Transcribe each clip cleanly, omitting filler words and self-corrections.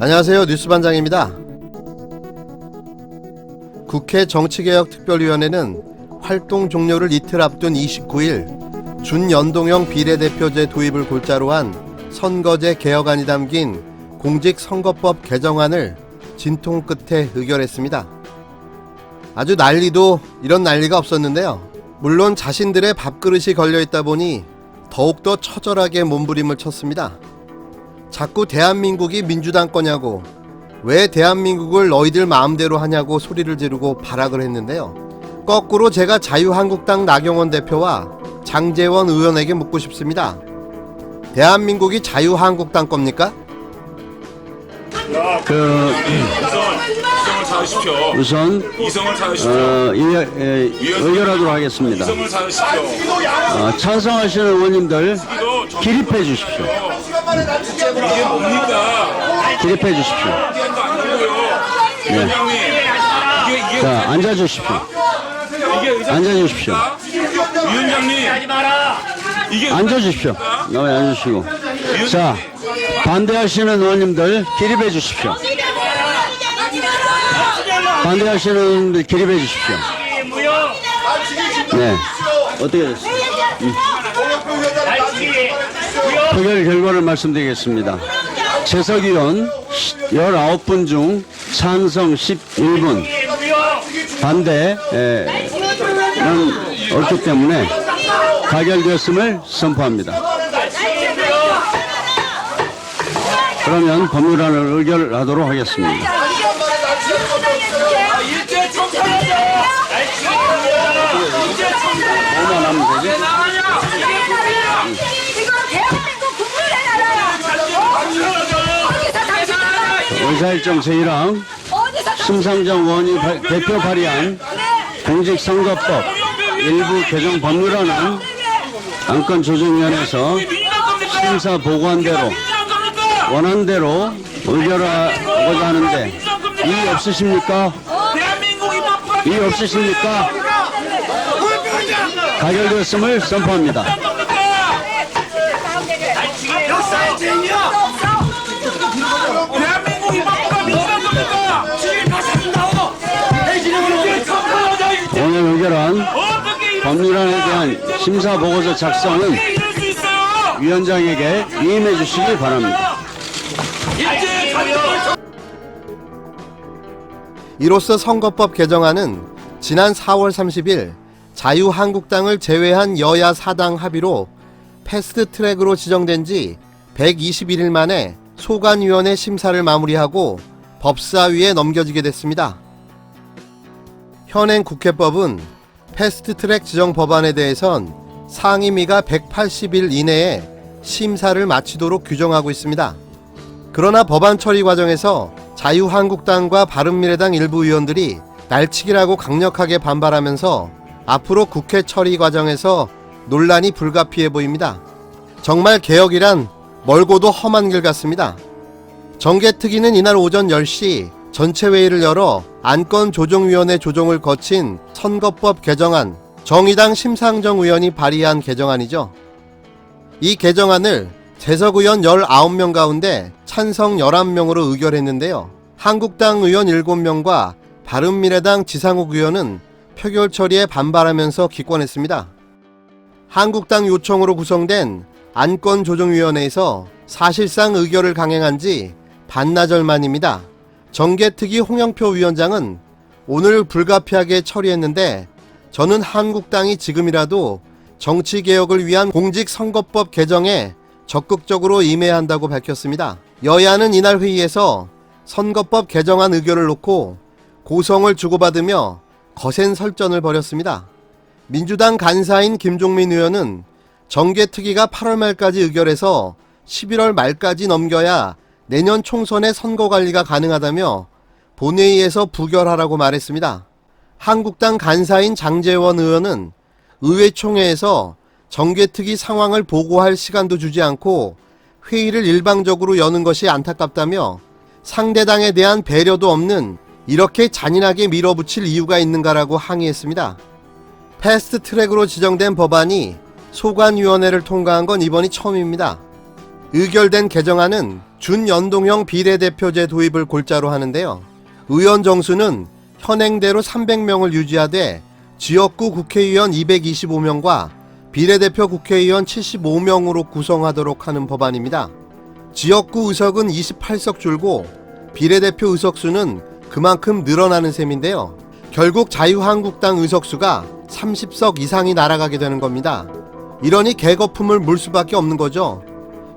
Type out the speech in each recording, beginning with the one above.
안녕하세요. 뉴스반장입니다. 국회 정치개혁특별위원회는 활동 종료를 이틀 앞둔 29일 준연동형 비례대표제 도입을 골자로 한 선거제 개혁안이 담긴 공직선거법 개정안을 진통 끝에 의결했습니다. 아주 난리도 이런 난리가 없었는데요. 물론 자신들의 밥그릇이 걸려있다 보니 더욱더 처절하게 몸부림을 쳤습니다. 자꾸 대한민국이 민주당 거냐고, 왜 대한민국을 너희들 마음대로 하냐고 소리를 지르고 발악을 했는데요. 거꾸로 제가 자유한국당 나경원 대표와 장제원 의원에게 묻고 싶습니다. 대한민국이 자유한국당 겁니까? 우선 의결하도록 하겠습니다. 찬성하시는 의원님들 기립해 주십시오. 이게 뭡니까? 기립해 주십시오. 네. 자, 앉아 주십시오. 앉아 주십시오. 위원장님, 이게 앉아 주십시오. 나와 앉아 주시고. 자, 반대하시는 의원님들 기립해 주십시오. 반대하시는 의원님들 기립해 주십시오. 네. 어떻게 됐어요? 표결 결과를 말씀드리겠습니다. 재석위원 19분 중 찬성 11분, 반대는 없기 때문에 가결되었음을 선포합니다. 그러면 법률안을 의결하도록 하겠습니다. 뭐만 하면 되지? 의사일정 제1항 심상정 의원이 대표 발의한 공직선거법 일부 개정 법률안은 안건조정위원회에서 심사 보고한 대로 원안대로 의결하고자 하는데 이의 없으십니까? 이의 없으십니까? 가결되었음을 선포합니다. 오늘 의결한 법률안에 대한 심사보고서 작성은 위원장에게 위임해 주시기 바랍니다. 이로써 선거법 개정안은 지난 4월 30일 자유한국당을 제외한 여야 4당 합의로 패스트트랙으로 지정된 지 121일 만에 소관위원회 심사를 마무리하고 법사위에 넘겨지게 됐습니다. 현행 국회법은 패스트트랙 지정 법안에 대해선 상임위가 180일 이내에 심사를 마치도록 규정하고 있습니다. 그러나 법안 처리 과정에서 자유한국당과 바른미래당 일부 의원들이 날치기라고 강력하게 반발하면서 앞으로 국회 처리 과정에서 논란이 불가피해 보입니다. 정말 개혁이란 멀고도 험한 길 같습니다. 정개특위는 이날 오전 10시 전체 회의를 열어 안건조정위원회 조정을 거친 선거법 개정안, 정의당 심상정 의원이 발의한 개정안이죠. 이 개정안을 재석 의원 19명 가운데 찬성 11명으로 의결했는데요. 한국당 의원 7명과 바른미래당 지상욱 의원은 표결 처리에 반발하면서 기권했습니다. 한국당 요청으로 구성된 안건조정위원회에서 사실상 의결을 강행한 지 반나절 만입니다. 정개특위 홍영표 위원장은 오늘 불가피하게 처리했는데 저는 한국당이 지금이라도 정치개혁을 위한 공직선거법 개정에 적극적으로 임해야 한다고 밝혔습니다. 여야는 이날 회의에서 선거법 개정안 의결을 놓고 고성을 주고받으며 거센 설전을 벌였습니다. 민주당 간사인 김종민 의원은 정개특위가 8월 말까지 의결해서 11월 말까지 넘겨야 내년 총선의 선거관리가 가능하다며 본회의에서 부결하라고 말했습니다. 한국당 간사인 장제원 의원은 의회총회에서 정개특위 상황을 보고할 시간도 주지 않고 회의를 일방적으로 여는 것이 안타깝다며 상대당에 대한 배려도 없는 이렇게 잔인하게 밀어붙일 이유가 있는가라고 항의했습니다. 패스트트랙으로 지정된 법안이 소관위원회를 통과한 건 이번이 처음입니다. 의결된 개정안은 준연동형 비례대표제 도입을 골자로 하는데요. 의원 정수는 현행대로 300명을 유지하되 지역구 국회의원 225명과 비례대표 국회의원 75명으로 구성하도록 하는 법안입니다. 지역구 의석은 28석 줄고 비례대표 의석수는 그만큼 늘어나는 셈인데요. 결국 자유한국당 의석수가 30석 이상이 날아가게 되는 겁니다. 이러니 개거품을 물 수밖에 없는 거죠.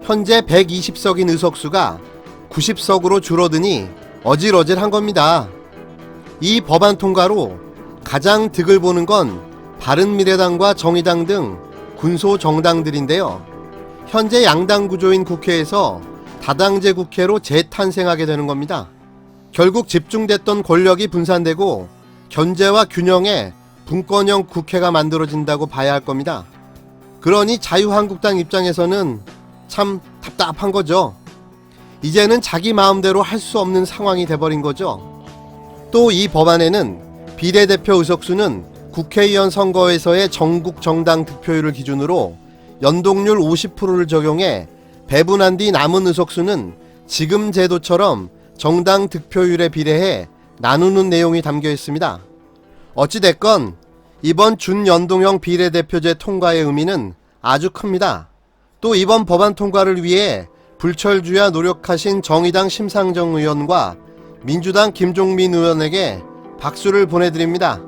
현재 120석인 의석수가 90석으로 줄어드니 어질어질한 겁니다. 이 법안 통과로 가장 득을 보는 건 바른미래당과 정의당 등 군소 정당들인데요. 현재 양당 구조인 국회에서 다당제 국회로 재탄생하게 되는 겁니다. 결국 집중됐던 권력이 분산되고 견제와 균형의 분권형 국회가 만들어진다고 봐야 할 겁니다. 그러니 자유한국당 입장에서는 참 답답한 거죠. 이제는 자기 마음대로 할 수 없는 상황이 돼버린 거죠. 또 이 법안에는 비례대표 의석수는 국회의원 선거에서의 전국 정당 득표율을 기준으로 연동률 50%를 적용해 배분한 뒤 남은 의석수는 지금 제도처럼 정당 득표율에 비례해 나누는 내용이 담겨 있습니다. 어찌됐건 이번 준연동형 비례대표제 통과의 의미는 아주 큽니다. 또 이번 법안 통과를 위해 불철주야 노력하신 정의당 심상정 의원과 민주당 김종민 의원에게 박수를 보내드립니다.